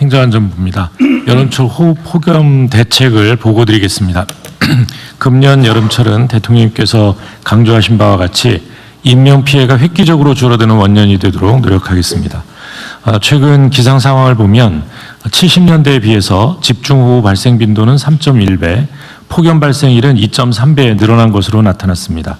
행정안전부입니다. 여름철 호우 폭염 대책을 보고드리겠습니다. 금년 여름철은 대통령님께서 강조하신 바와 같이 인명피해가 획기적으로 줄어드는 원년이 되도록 노력하겠습니다. 최근 기상 상황을 보면 70년대에 비해서 집중호우 발생 빈도는 3.1배, 폭염 발생일은 2.3배 늘어난 것으로 나타났습니다.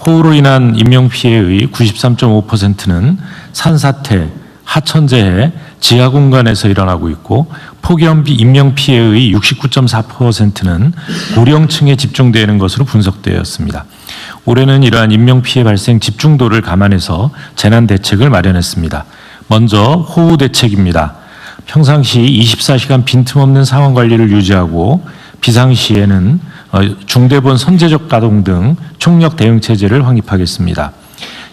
호우로 인한 인명피해의 93.5%는 산사태, 하천재해, 지하공간에서 일어나고 있고 폭염 인명피해의 69.4%는 고령층에 집중되는 것으로 분석되었습니다. 올해는 이러한 인명피해 발생 집중도를 감안해서 재난대책을 마련했습니다. 먼저 호우 대책입니다. 평상시 24시간 빈틈없는 상황관리를 유지하고 비상시에는 중대본 선제적 가동 등 총력 대응체제를 확립하겠습니다.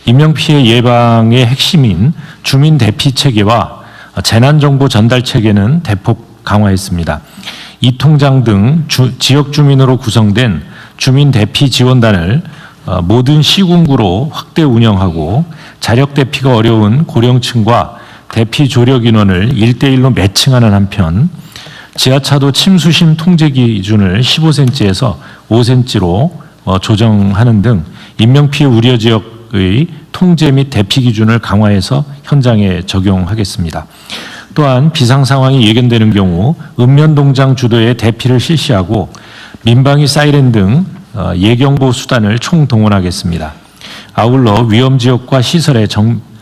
인명피해 예방의 핵심인 주민 대피 체계와 재난정보 전달 체계는 대폭 강화했습니다. 이 통장 등 지역 주민으로 구성된 주민 대피 지원단을 모든 시군구로 확대 운영하고 자력 대피가 어려운 고령층과 대피 조력 인원을 1대1로 매칭하는 한편 지하차도 침수심 통제 기준을 15cm에서 5cm로 조정하는 등 인명피해 우려 지역의 통제 및 대피 기준을 강화해서 현장에 적용하겠습니다. 또한 비상 상황이 예견되는 경우 읍면동장 주도의 대피를 실시하고 민방위 사이렌 등 예경보 수단을 총동원하겠습니다. 아울러 위험지역과 시설의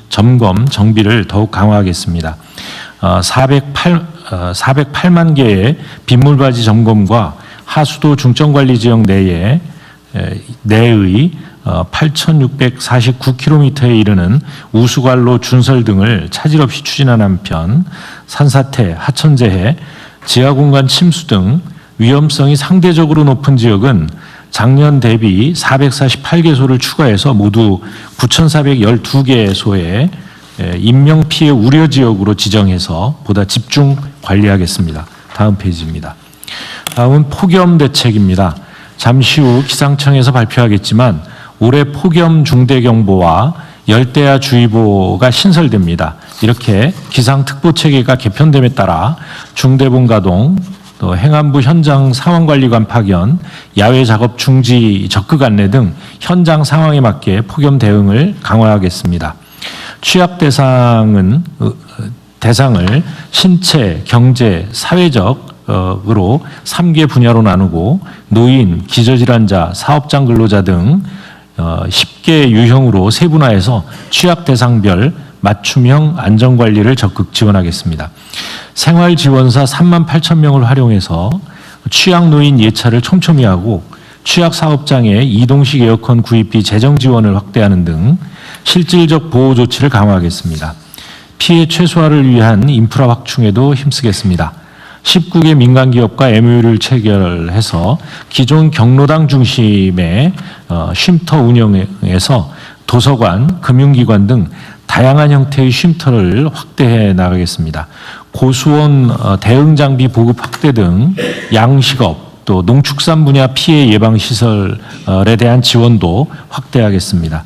점검, 정비를 더욱 강화하겠습니다. 408만 개의 빗물바지 점검과 하수도 중점관리지역 내의 8,649km에 이르는 우수관로 준설 등을 차질 없이 추진하는 한편 산사태, 하천재해, 지하공간 침수 등 위험성이 상대적으로 높은 지역은 작년 대비 448개소를 추가해서 모두 9,412개소의 인명피해 우려 지역으로 지정해서 보다 집중 관리하겠습니다. 다음 페이지입니다. 다음은 폭염 대책입니다. 잠시 후 기상청에서 발표하겠지만 올해 폭염 중대경보와 열대야 주의보가 신설됩니다. 이렇게 기상특보 체계가 개편됨에 따라 중대본 가동, 또 행안부 현장 상황관리관 파견, 야외 작업 중지 적극 안내 등 현장 상황에 맞게 폭염 대응을 강화하겠습니다. 취약 대상을 신체, 경제, 사회적으로 3개 분야로 나누고 노인, 기저질환자, 사업장 근로자 등 10개 유형으로 세분화해서 취약 대상별 맞춤형 안전관리를 적극 지원하겠습니다. 생활지원사 3만 8천 명을 활용해서 취약노인 예차를 촘촘히 하고 취약사업장에 이동식 에어컨 구입비 재정 지원을 확대하는 등 실질적 보호 조치를 강화하겠습니다. 피해 최소화를 위한 인프라 확충에도 힘쓰겠습니다. 19개 민간기업과 MOU를 체결해서 기존 경로당 중심의 쉼터 운영에서 도서관, 금융기관 등 다양한 형태의 쉼터를 확대해 나가겠습니다. 고수원 대응 장비 보급 확대 등 양식업 또 농축산 분야 피해 예방 시설에 대한 지원도 확대하겠습니다.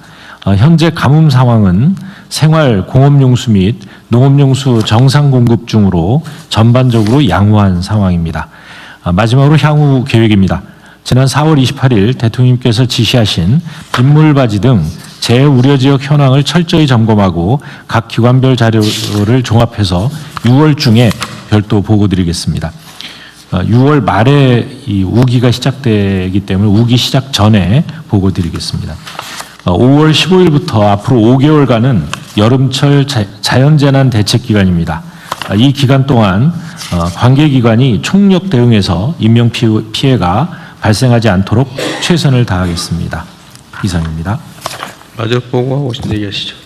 현재 가뭄 상황은 생활 공업용수 및 농업용수 정상 공급 중으로 전반적으로 양호한 상황입니다. 마지막으로 향후 계획입니다. 지난 4월 28일 대통령님께서 지시하신 빗물바지 등 재해 우려 지역 현황을 철저히 점검하고 각 기관별 자료를 종합해서 6월 중에 별도 보고드리겠습니다. 6월 말에 이 우기가 시작되기 때문에 우기 시작 전에 보고드리겠습니다. 5월 15일부터 앞으로 5개월간은 여름철 자연재난 대책 기간입니다. 이 기간 동안 관계기관이 총력 대응해서 인명피해가 발생하지 않도록 최선을 다하겠습니다. 이상입니다. 마지막 보고하고 싶은 얘기하시죠.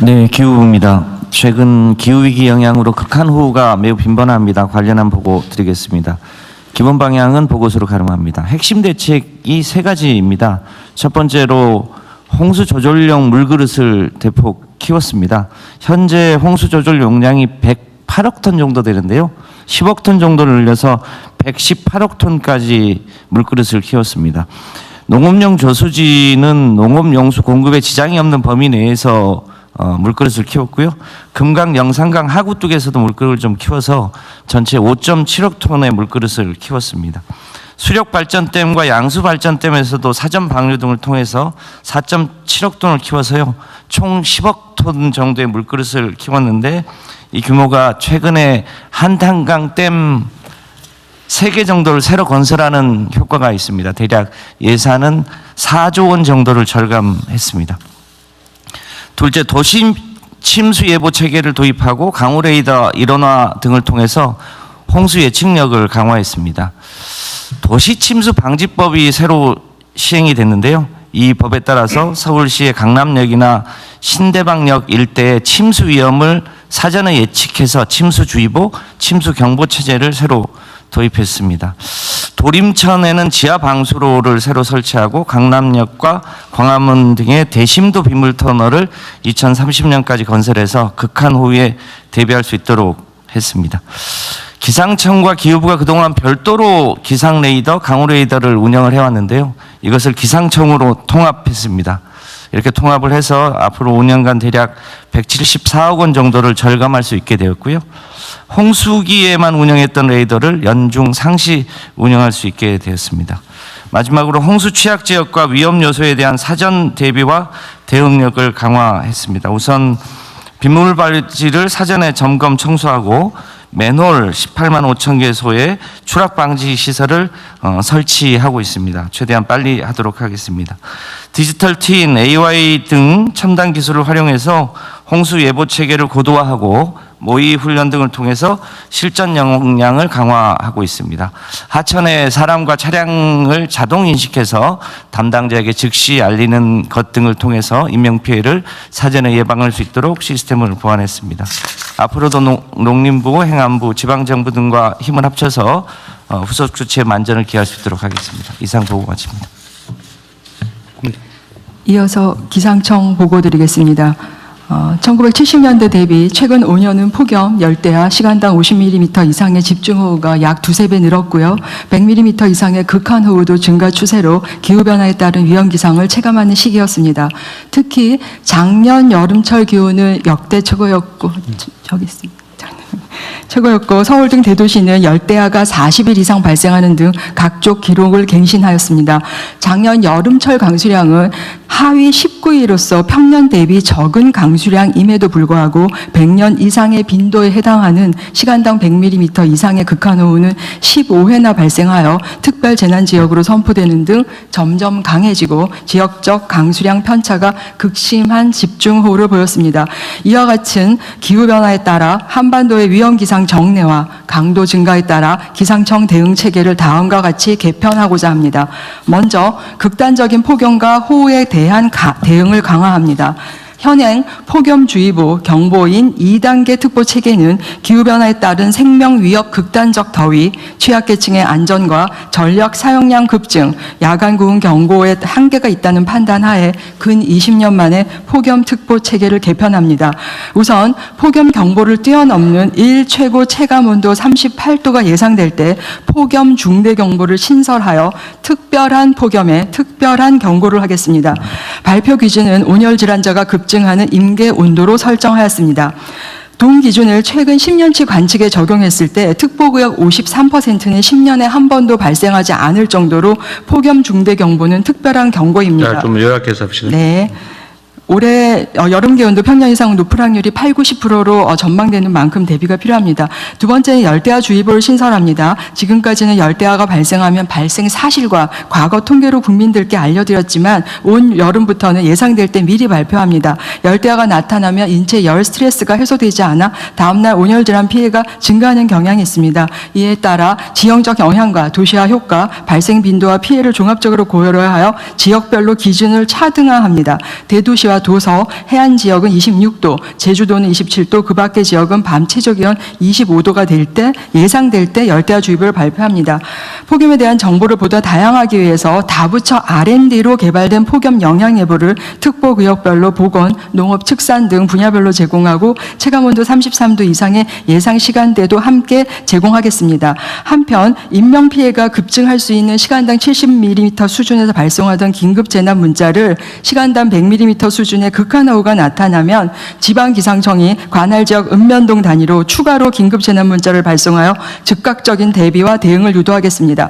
네, 기후부입니다. 최근 기후위기 영향으로 극한호우가 매우 빈번합니다. 관련한 보고 드리겠습니다. 기본 방향은 보고서로 가름합니다. 핵심 대책이 3가지입니다. 첫 번째로 홍수 조절용 물그릇을 대폭 키웠습니다. 현재 홍수 조절 용량이 108억 톤 정도 되는데요. 10억 톤 정도를 늘려서 118억 톤까지 물그릇을 키웠습니다. 농업용 저수지는 농업용수 공급에 지장이 없는 범위 내에서 물그릇을 키웠고요. 금강, 영산강 하구뚝에서도 물그릇을 좀 키워서 전체 5.7억 톤의 물그릇을 키웠습니다. 수력발전댐과 양수발전댐에서도 사전 방류 등을 통해서 4.7억 톤을 키워서요. 총 10억 톤 정도의 물그릇을 키웠는데 이 규모가 최근에 한탄강 댐 3개 정도를 새로 건설하는 효과가 있습니다. 대략 예산은 4조 원 정도를 절감했습니다. 둘째, 도시 침수 예보 체계를 도입하고 강우 레이더 일원화 등을 통해서 홍수 예측력을 강화했습니다. 도시 침수 방지법이 새로 시행이 됐는데요. 이 법에 따라서 서울시의 강남역이나 신대방역 일대의 침수 위험을 사전에 예측해서 침수주의보, 침수경보 체제를 새로 도입했습니다. 도림천에는 지하 방수로를 새로 설치하고 강남역과 광화문 등의 대심도 빗물터널을 2030년까지 건설해서 극한호우에 대비할 수 있도록 했습니다. 기상청과 기후부가 그동안 별도로 기상레이더, 강우레이더를 운영을 해왔는데요. 이것을 기상청으로 통합했습니다. 이렇게 통합을 해서 앞으로 5년간 대략 174억 원 정도를 절감할 수 있게 되었고요. 홍수기에만 운영했던 레이더를 연중 상시 운영할 수 있게 되었습니다. 마지막으로 홍수 취약 지역과 위험 요소에 대한 사전 대비와 대응력을 강화했습니다. 우선 빗물 발지를 사전에 점검 청소하고 맨홀 18만 5천 개소의 추락 방지 시설을 설치하고 있습니다. 최대한 빨리 하도록 하겠습니다. 디지털 트윈, AI 등 첨단 기술을 활용해서 홍수 예보 체계를 고도화하고 모의 훈련 등을 통해서 실전 역량을 강화하고 있습니다. 하천에 사람과 차량을 자동 인식해서 담당자에게 즉시 알리는 것 등을 통해서 인명피해를 사전에 예방할 수 있도록 시스템을 보완했습니다. 앞으로도 농림부, 행안부, 지방정부 등과 힘을 합쳐서 후속 조치에 만전을 기할 수 있도록 하겠습니다. 이상 보고 마칩니다. 이어서 기상청 보고 드리겠습니다. 1970년대 대비 최근 5년은 폭염, 열대야, 시간당 50mm 이상의 집중호우가 약 2~3배 늘었고요. 100mm 이상의 극한호우도 증가 추세로 기후변화에 따른 위험기상을 체감하는 시기였습니다. 특히 작년 여름철 기온은 역대 최고였고, 저기 있습니다. 최고였고 서울 등 대도시는 열대야가 40일 이상 발생하는 등 각종 기록을 갱신하였습니다. 작년 여름철 강수량은 하위 19위로서 평년 대비 적은 강수량임에도 불구하고 100년 이상의 빈도에 해당하는 시간당 100mm 이상의 극한호우는 15회나 발생하여 특별재난지역으로 선포되는 등 점점 강해지고 지역적 강수량 편차가 극심한 집중호우를 보였습니다. 이와 같은 기후변화에 따라 한반도의 위험기상 정례와 강도 증가에 따라 기상청 대응 체계를 다음과 같이 개편하고자 합니다. 먼저 극단적인 폭염과 호우에 대한 대응을 강화합니다. 현행 폭염주의보 경보인 2단계 특보 체계는 기후변화에 따른 생명위협 극단적 더위, 취약계층의 안전과 전력 사용량 급증, 야간 구흥 경보에 한계가 있다는 판단하에 근 20년 만에 폭염특보 체계를 개편합니다. 우선 폭염 경보를 뛰어넘는 일 최고 체감온도 38도가 예상될 때 폭염 중대 경보를 신설하여 특별한 폭염에 특별한 경고를 하겠습니다. 발표 기준은 온열 질환자가 급증하는 임계 온도로 설정하였습니다. 동 기준을 최근 10년치 관측에 적용했을 때 특보구역 53%는 10년에 한 번도 발생하지 않을 정도로 폭염 중대 경보는 특별한 경고입니다. 자, 좀 요약해서 합시다. 네. 올해 여름 기온도 평년 이상 높을 확률이 80~90%로 전망되는 만큼 대비가 필요합니다. 두 번째는 열대야주의보를 신설합니다. 지금까지는 열대야가 발생하면 발생 사실과 과거 통계로 국민들께 알려드렸지만 온 여름부터는 예상될 때 미리 발표합니다. 열대야가 나타나면 인체 열 스트레스가 해소되지 않아 다음날 온열 질환 피해가 증가하는 경향이 있습니다. 이에 따라 지형적 영향과 도시화 효과, 발생 빈도와 피해를 종합적으로 고려하여 지역별로 기준을 차등화합니다. 대도시와 도서, 해안 지역은 26도, 제주도는 27도, 그 밖의 지역은 밤 최저기온 25도가 될 때 예상될 때 열대야주의보를 발표합니다. 폭염에 대한 정보를 보다 다양하기 위해서 다부처 R&D로 개발된 폭염 영향예보를 특보구역별로 보건, 농업, 축산 등 분야별로 제공하고 체감온도 33도 이상의 예상 시간대도 함께 제공하겠습니다. 한편 인명피해가 급증할 수 있는 시간당 70mm 수준에서 발송하던 긴급재난 문자를 시간당 100mm 수준 수준의 극한호우가 나타나면 지방기상청이 관할 지역 읍면동 단위로 추가로 긴급 재난 문자를 발송하여 즉각적인 대비와 대응을 유도하겠습니다.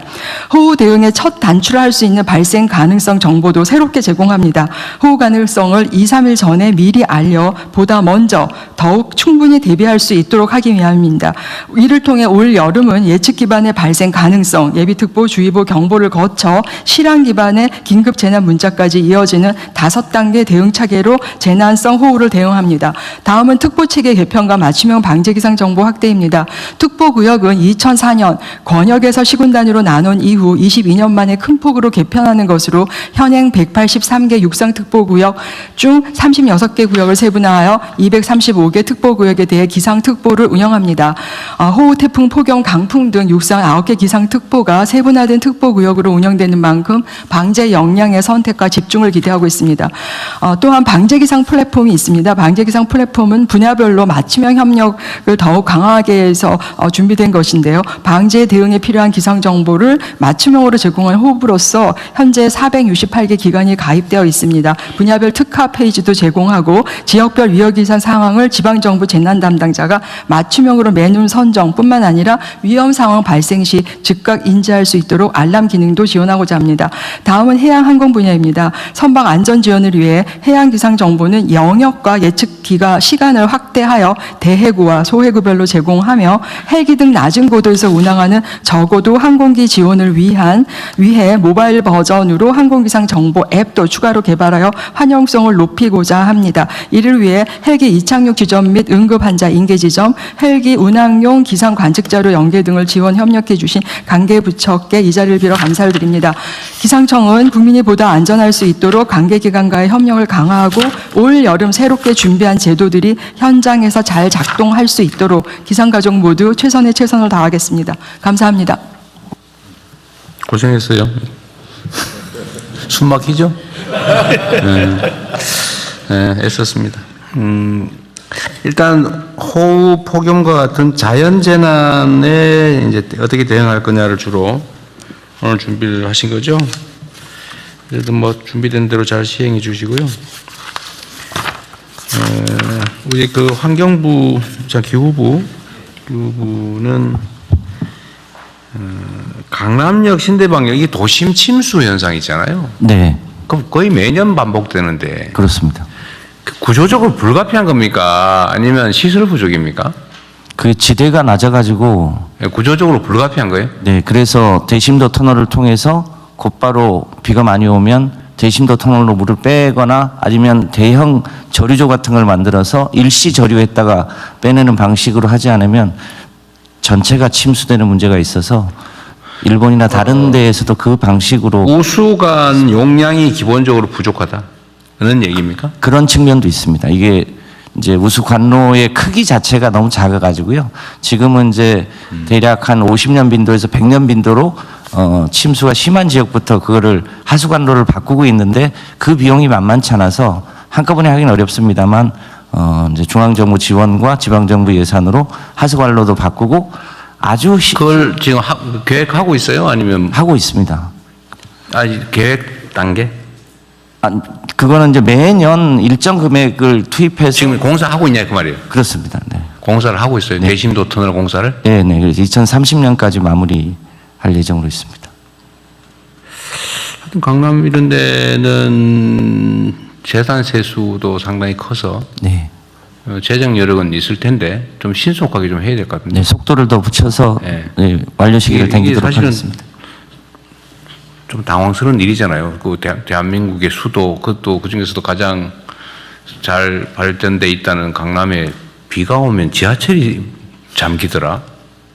호우 대응에 첫 단출할 수 있는 발생 가능성 정보도 새롭게 제공합니다. 호우 가능성을 2, 3일 전에 미리 알려 보다 먼저 더욱 충분히 대비할 수 있도록 하기 위함입니다. 이를 통해 올 여름은 예측 기반의 발생 가능성, 예비특보, 주의보, 경보를 거쳐 실황 기반의 긴급 재난 문자까지 이어지는 5단계 대응 차계로 재난성 호우를 대응합니다. 다음은 특보체계 개편과 맞춤형 방재기상 정보 확대입니다. 특보구역은 2004년 권역에서 시군 단위로 나눈 이후 22년 만에 큰 폭으로 개편하는 것으로 현행 183개 육상특보구역 중 36개 구역을 세분화하여 235개 특보구역에 대해 기상특보를 운영합니다. 호우, 태풍, 폭염, 강풍 등 육상 9개 기상특보가 세분화된 특보구역으로 운영되는 만큼 방재 역량의 선택과 집중을 기대하고 있습니다. 또한 방재기상 플랫폼이 있습니다. 방재기상 플랫폼은 분야별로 맞춤형 협력을 더욱 강화하게 해서 준비된 것인데요. 방재 대응에 필요한 기상 정보를 맞춤형으로 제공한 호흡으로서 현재 468개 기관이 가입되어 있습니다. 분야별 특화 페이지도 제공하고 지역별 위험기상 상황을 지방정부 재난 담당자가 맞춤형으로 매눈 선정뿐만 아니라 위험 상황 발생 시 즉각 인지할 수 있도록 알람 기능도 지원하고자 합니다. 다음은 해양 항공 분야입니다. 선박 안전 지원을 위해 해양 기상 정보는 영역과 예측 기가 시간을 확대하여 대해구와 소해구별로 제공하며 헬기 등 낮은 고도에서 운항하는 저고도 항공기 지원을 위해 모바일 버전으로 항공기상 정보 앱도 추가로 개발하여 환영성을 높이고자 합니다. 이를 위해 헬기 이착륙 지점 및 응급 환자 인계 지점, 헬기 운항용 기상 관측자료 연계 등을 지원 협력해 주신 관계 부처께 이 자리를 빌어 감사를 드립니다. 기상청은 국민이 보다 안전할 수 있도록 관계 기관과의 협력을 강화하고 올 여름 새롭게 준비한 제도들이 현장에서 잘 작동할 수 있도록 기상가족 모두 최선의 최선을 다하겠습니다. 감사합니다. 고생했어요. 숨 막히죠? 네, 애썼습니다. 일단 호우, 폭염과 같은 자연 재난에 이제 어떻게 대응할 거냐를 주로 오늘 준비를 하신 거죠. 그래도 뭐 준비된 대로 잘 시행해 주시고요. 우리 그 환경부, 기후부는 강남역, 신대방역 이 도심 침수 현상 있잖아요. 네, 그럼 거의 매년 반복되는데 그렇습니다. 구조적으로 불가피한 겁니까? 아니면 시설 부족입니까? 그 지대가 낮아가지고 구조적으로 불가피한 거예요? 네, 그래서 대심도 터널을 통해서 곧바로 비가 많이 오면 대심도 터널로 물을 빼거나 아니면 대형 저류조 같은 걸 만들어서 일시 저류했다가 빼내는 방식으로 하지 않으면 전체가 침수되는 문제가 있어서 일본이나 다른 데에서도 그 방식으로 우수관 용량이 기본적으로 부족하다는 얘기입니까? 그런 측면도 있습니다. 이게 이제 우수 관로의 크기 자체가 너무 작아가지고요. 지금은 이제 대략 한 50년 빈도에서 100년 빈도로 침수가 심한 지역부터 그거를 하수 관로를 바꾸고 있는데 그 비용이 만만치 않아서 한꺼번에 하기는 어렵습니다만 이제 중앙정부 지원과 지방정부 예산으로 하수 관로도 바꾸고 아주 그걸 지금 계획하고 있어요? 아니면 하고 있습니다. 계획 단계? 그거는 이제 매년 일정 금액을 투입해서 지금 공사하고 있냐 그 말이에요? 그렇습니다. 네. 공사를 하고 있어요? 네. 대심도 터널 공사를? 네, 네. 그래서 2030년까지 마무리할 예정으로 있습니다. 하여튼 강남 이런 데는 재산 세수도 상당히 커서 네. 재정 여력은 있을 텐데 좀 신속하게 좀 해야 될 것 같은데. 네, 속도를 더 붙여서 네. 네, 완료 시기를 이게 당기도록 사실은 하겠습니다. 좀 당황스러운 일이잖아요. 그 대한민국의 수도, 그것도 그 중에서도 가장 잘 발전돼 있다는 강남에 비가 오면 지하철이 잠기더라.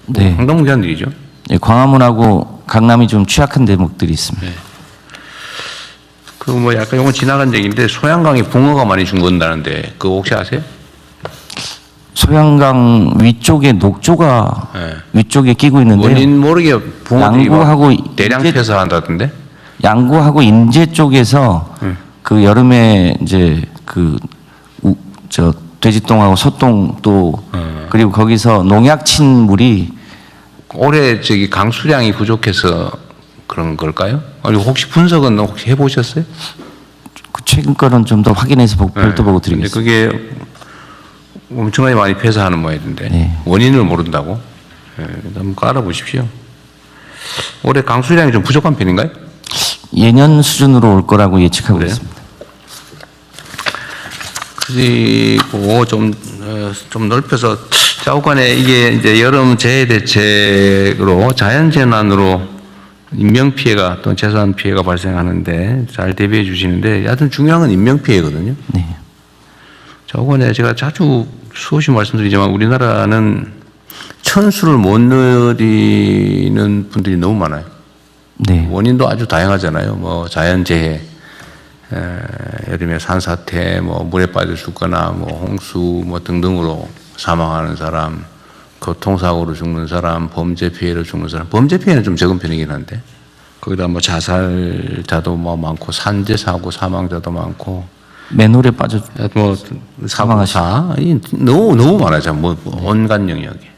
네. 황당무계한 일이죠. 네, 광화문하고 강남이 좀 취약한 대목들이 있습니다. 네. 그 뭐 약간 이건 지나간 얘기인데 소양강에 붕어가 많이 죽는다는데 그거 혹시 아세요? 소양강 위쪽에 녹조가 네. 위쪽에 끼고 있는데요. 원인 모르게 붕어들이 양구하고 대량 인제- 폐사한다던데? 양구하고 인제 쪽에서 그 여름에 이제 저 돼지똥하고 소똥 또 그리고 거기서 농약 친 물이 올해 저기 강수량이 부족해서 그런 걸까요? 아니 혹시 분석은 혹시 해보셨어요? 그 최근 거는 좀 더 확인해서 별도 보고 근데 드리겠습니다. 그게 엄청나게 많이 폐사하는 모양인데 네. 원인을 모른다고? 예, 한번 알아보십시오. 올해 강수량이 좀 부족한 편인가요? 예년 수준으로 올 거라고 예측하고 그래요? 있습니다. 그리고 좀 넓혀서 좌우간에 이게 이제 여름 재해 대책으로 자연재난으로 인명피해가 또는 재산 피해가 발생하는데 잘 대비해 주시는데 하여튼 중요한 건 인명피해거든요. 네. 좌우간에 제가 자주 수없이 말씀드리지만 우리나라는 천수를 못 누리는 분들이 너무 많아요. 네. 원인도 아주 다양하잖아요. 뭐 자연재해, 여름에 산사태, 뭐 물에 빠져 죽거나 뭐 홍수 뭐 등등으로 사망하는 사람, 교통사고로 죽는 사람, 범죄 피해로 죽는 사람. 범죄 피해는 좀 적은 편이긴 한데 거기다 뭐 자살자도 뭐 많고 산재 사고 사망자도 많고 맨홀에 빠져 뭐 사망사 너무 많아요. 뭐 온갖 영역에.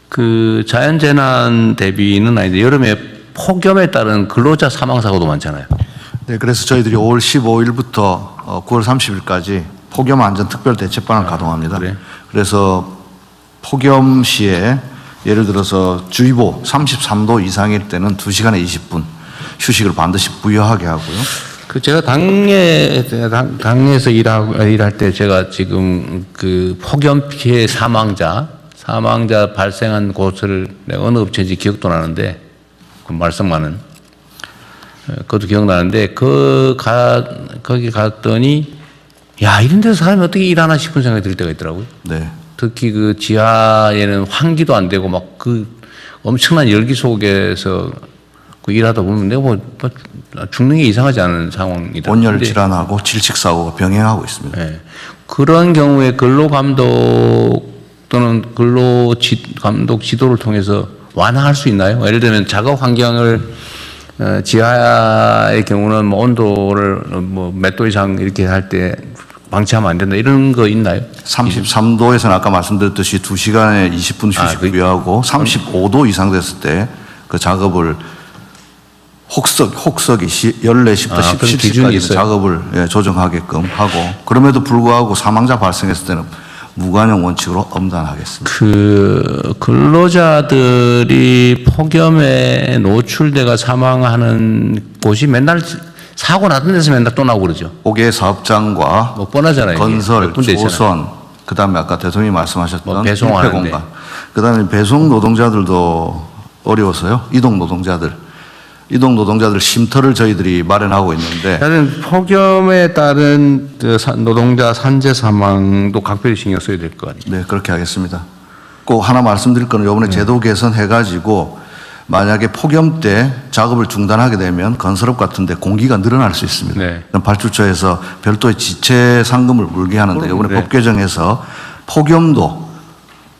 그 자연재난 대비는 아닌데 여름에 폭염에 따른 근로자 사망 사고도 많잖아요. 네, 그래서 저희들이 5월 15일부터 9월 30일까지 폭염 안전 특별 대책반을 가동합니다. 그래요? 그래서 폭염 시에 예를 들어서 주의보 33도 이상일 때는 2시간에 20분 휴식을 반드시 부여하게 하고요. 그 제가 당에서 일할 때 제가 지금 그 폭염 피해 사망자 발생한 곳을 내가 어느 업체인지 기억도 나는데 그 말썽 많은 그것도 기억나는데 거기 갔더니 야 이런 데서 사람이 어떻게 일하나 싶은 생각이 들 때가 있더라고요. 네. 특히 그 지하에는 환기도 안 되고 막 그 엄청난 열기 속에서 그 일하다 보면 내가 뭐 죽는 게 이상하지 않은 상황이다. 온열 근데 질환하고 질식 사고가 병행하고 있습니다. 예. 그런 경우에 근로감독 또는 근로감독 지도를 통해서 완화할 수 있나요? 예를 들면 작업 환경을 지하의 경우는 뭐 온도를 뭐 몇 도 이상 이렇게 할 때 방치하면 안 된다 이런 거 있나요? 33도에서는 아까 말씀드렸듯이 2시간에 20분 휴식 부여하고 35도 이상 됐을 때 그 작업을 혹석이 14시부터 그런 기준이 17시까지 있어요? 작업을 조정하게끔 하고 그럼에도 불구하고 사망자 발생했을 때는 무관용 원칙으로 엄단하겠습니다. 그 근로자들이 폭염에 노출돼가 사망하는 곳이 맨날 사고 나던 데서 맨날 또 나오고 그러죠. 옥외 사업장과 뭐 뻔하잖아요. 이게. 건설, 몇 군데 있잖아요. 조선, 그다음에 아까 대통령이 말씀하셨던 뭐 배송하는데. 공간, 그다음에 배송 노동자들도 어려워서요. 이동 노동자들 쉼터를 저희들이 마련하고 있는데 하여튼 폭염에 따른 노동자 산재 사망도 각별히 신경 써야 될 거 아니에요. 네, 그렇게 하겠습니다. 꼭 하나 말씀드릴 거는 이번에 제도 개선해가지고 만약에 폭염 때 작업을 중단하게 되면 건설업 같은 데 공기가 늘어날 수 있습니다. 네. 그럼 발주처에서 별도의 지체 상금을 물게 하는데 이번에 네. 법 개정에서 폭염도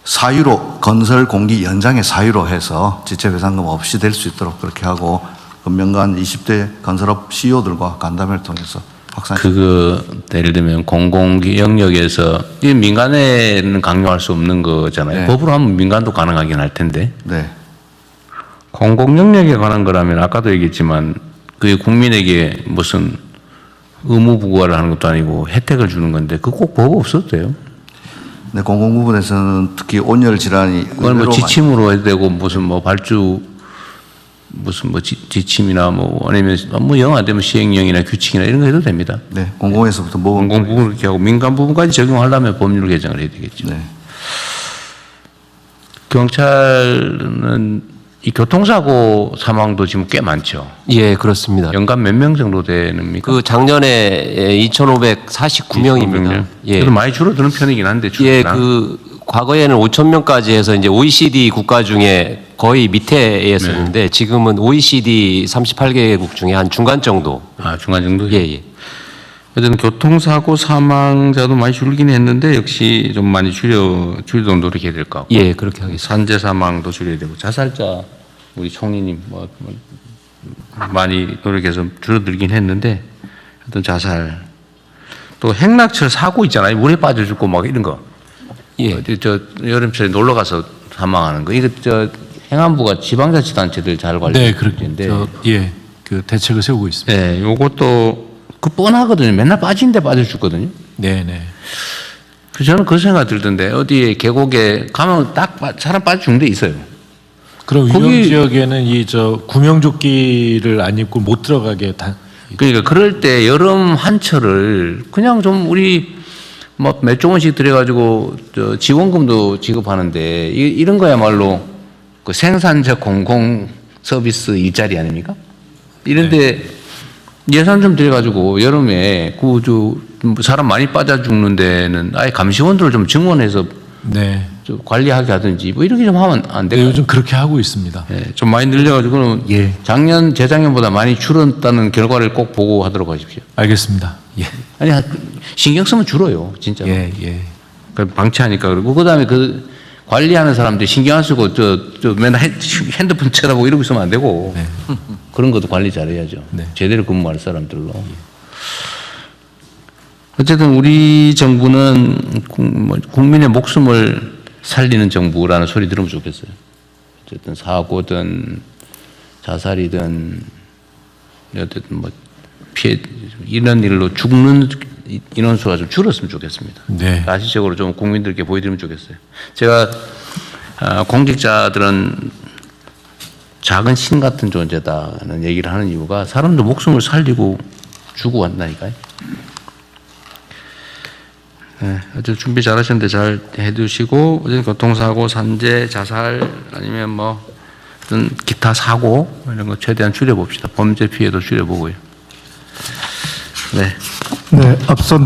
사유로 건설 공기 연장의 사유로 해서 지체 배상금 없이 될 수 있도록 그렇게 하고 금명간 20대 건설업 CEO들과 간담회를 통해서 확산시킵니다. 예를 들면 공공 영역에서 이 민간에는 강요할 수 없는 거잖아요. 네. 법으로 하면 민간도 가능하긴 할 텐데 네. 공공 영역에 관한 거라면 아까도 얘기했지만 그게 국민에게 무슨 의무 부과를 하는 것도 아니고 혜택을 주는 건데 그 꼭 법 없어도 돼요. 네, 공공 부분에서는 특히 온열 질환이 그걸 뭐 의외로 지침으로 해도 되고 무슨 뭐 발주 무슨 뭐 지침이나 뭐 아니면 뭐 영 안 되면 시행령이나 규칙이나 이런 거 해도 됩니다. 네, 공공에서부터 모범 공공 부분을 이렇게 하고 민간 부분까지 적용하려면 법률 개정을 해야 되겠죠. 네. 경찰은 이 교통사고 사망도 지금 꽤 많죠. 예, 그렇습니다. 연간 몇 명 정도 되는입니까? 그 작년에 2,549명입니다. 예. 그래도 많이 줄어드는 편이긴 한데 예, 줄어드나? 그 과거에는 5,000명까지 해서 이제 OECD 국가 중에 거의 밑에였었는데 지금은 OECD 38개국 중에 한 중간 정도. 아, 중간 정도? 예, 예. 어쨌든 교통사고 사망자도 많이 줄긴 했는데 역시 좀 많이 줄이도록 노력해야 될 것 같고. 예, 그렇게 하겠습니다. 산재 사망도 줄여야 되고 자살자 우리 총리님 뭐 많이 노력해서 줄어들긴 했는데 하여튼 자살 또 행락철 사고 있잖아요. 물에 빠져 죽고 막 이런 거. 예. 저 여름철에 놀러 가서 사망하는 거. 이거 저 행안부가 지방자치단체들 잘 관리하는 네, 그렇게 문제인데. 그 대책을 세우고 있습니다. 네, 요것도 그 뻔하거든요. 맨날 빠진데 빠져죽거든요. 네네. 그래서 저는 그 생각 들던데 어디에 계곡에 가면 딱 사람 빠져 죽는 데 있어요. 그럼 위험 거기- 지역에는 이 저 구명조끼를 안 입고 못 들어가게 다. 그러니까 그럴 때 여름 한철을 그냥 좀 우리 뭐 몇 조원씩 들여가지고 저 지원금도 지급하는데 이런 거야말로 그 생산적 공공 서비스 일자리 아닙니까? 이런데 예산 좀 들여가지고 여름에 그 사람 많이 빠져 죽는 데는 아예 감시원들을 좀 증원해서 네. 좀 관리하게 하든지 뭐 이렇게 좀 하면 안 네, 될까요? 요즘 그렇게 하고 있습니다. 예, 좀 많이 늘려가지고는 예. 작년 재작년보다 많이 줄었다는 결과를 꼭 보고 하도록 하십시오. 알겠습니다. 예. 아니 신경 쓰면 줄어요, 진짜. 예, 예. 그 방치하니까 그러고 그다음에 그 관리하는 사람들이 신경 안 쓰고 저 맨날 핸드폰 쳐다보고 이러고 있으면 안 되고 그런 것도 관리 잘해야죠. 네. 제대로 근무할 사람들로. 어쨌든 우리 정부는 국민의 목숨을 살리는 정부라는 소리 들으면 좋겠어요. 어쨌든 사고든 자살이든 어쨌든 뭐 피해 이런 일로 죽는 인원수가 좀 줄었으면 좋겠습니다. 네. 가시적으로 좀 국민들께 보여드리면 좋겠어요. 제가 공직자들은 작은 신 같은 존재다는 얘기를 하는 이유가 사람들 목숨을 살리고 주고 왔다니까요. 네, 어쨌든 준비 잘 하셨는데 잘 해두시고, 어쨌든 교통사고, 산재, 자살, 아니면 뭐, 어떤 기타 사고, 이런 거 최대한 줄여봅시다. 범죄 피해도 줄여보고요. 네. 네, 앞선